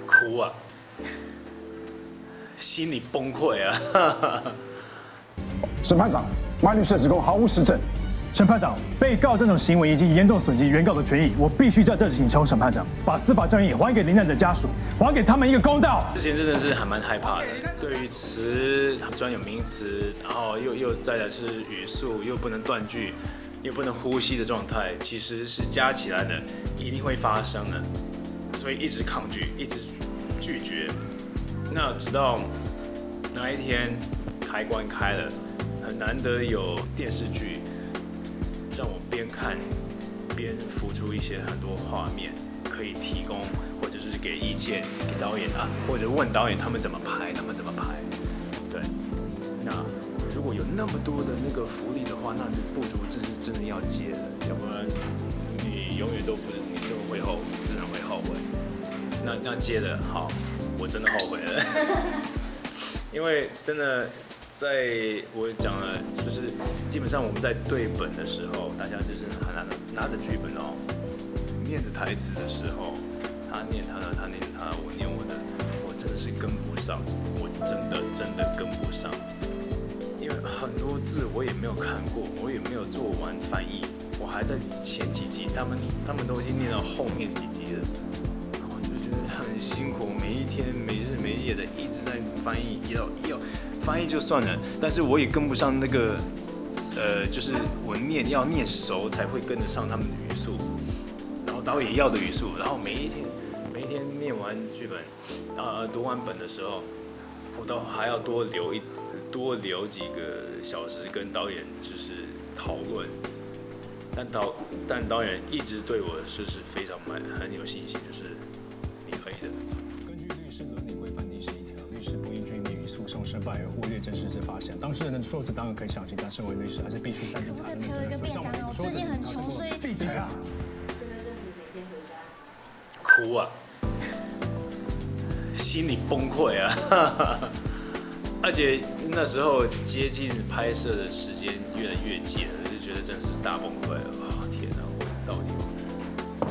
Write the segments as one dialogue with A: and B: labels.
A: 哭啊，心里崩溃啊！
B: 审判长，麦律师的指控毫无实证。
C: 审判长，被告这种行为已经严重损及原告的权益，我必须在这请求审判长把司法正义还给罹难者家属，还给他们一个公道。
A: 之前真的是还蛮害怕的，对于词专有名词，然后又再来是语速，又不能断句，又不能呼吸的状态，其实是加起来的，一定会发生的，所以一直抗拒，一直拒绝。那直到那一天开关开了，很难得有电视剧让我边看边浮出一些很多画面，可以提供或者是给意见给导演啊，或者问导演他们怎么拍，对。那如果有那么多的那个福利的话，那你不如这是真的要接的，要不然你永远都不是，你就会真的会后悔。那接的好，我真的后悔了，因为真的。在我讲了，就是基本上我们在对本的时候，大家就是拿着剧本哦，念着台词的时候，他念他的，他念他的，我念我的，我真的是跟不上，我真的跟不上，因为很多字我也没有看过，我也没有做完翻译，我还在前几集，他们都已经念到后面几集了，然后就觉得很辛苦，每一天没日没夜的一直在翻译，要。翻译就算了，但是我也跟不上那个，就是我要念熟才会跟得上他们的语速，然后导演要的语速，然后每一天念完剧本，读完本的时候，我都还要多留几个小时跟导演就是讨论，但导演一直对我就是非常很有信心，就是你可以的。
C: 胜败而忽略真实之发现，当事人的说辞当然可以相信，但身为律师还是必须担惊查
D: 可不可以陪我一个便当啊？我最近很穷，所以
C: 闭嘴啊！
A: 哭啊，心里崩溃啊！而且那时候接近拍摄的时间越来越近了，就觉得真是大崩溃了啊！天哪，我到底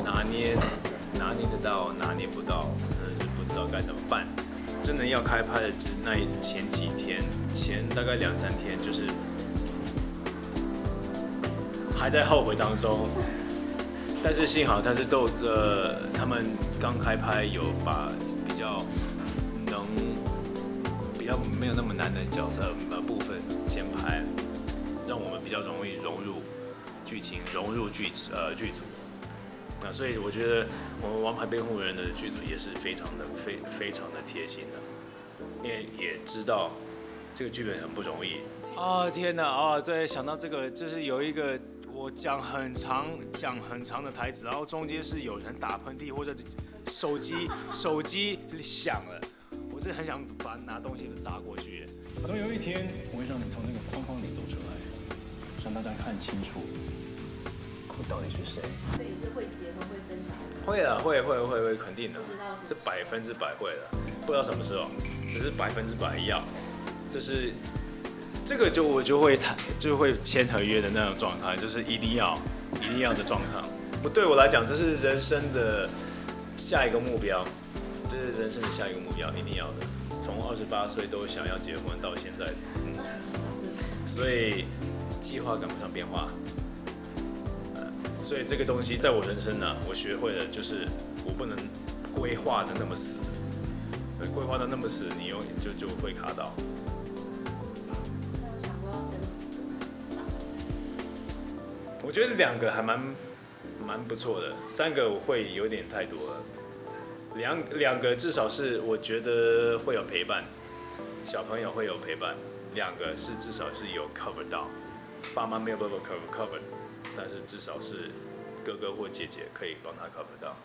A: 拿捏得到，拿捏不到，真的是不知道该怎么办。真的要开拍的那前几天，前大概2-3天，就是还在后悔当中。但是幸好他们刚开拍有把比较没有那么难的角色部分先拍，让我们比较容易融入剧情，融入剧组。那所以我觉得我们《王牌辩护人》的剧组也是非常的贴心的，因为也知道这个剧本很不容易啊！天哪啊！对，想到这个，就是有一个我讲很长的台词，然后中间是有人打喷嚏或者手机响了，我真的很想拿东西砸过去。
C: 总有一天，我会让你从那个框框里走出来，让大家看清楚。我到底是谁？
D: 所以是会结婚会生小孩？
A: 会的，会，肯定的，这100%会的，不知道什么时候，只是100%要，就是这个我就会签合约的那种状态，就是一定要的状态。对我来讲，这是人生的下一个目标，这是人生的下一个目标，一定要的。从28岁都想要结婚到现在，所以计划赶不上变化。所以这个东西在我人生呢，我学会了就是我不能规划的那么死，规划的那么死，你永远就会卡到。我觉得2个还蛮不错的，3个我会有点太多了。两个至少是我觉得会有陪伴，小朋友会有陪伴，2个是至少是有 cover 到，爸妈没有办法 cover。但是至少是哥哥或姐姐可以帮他 cover 到。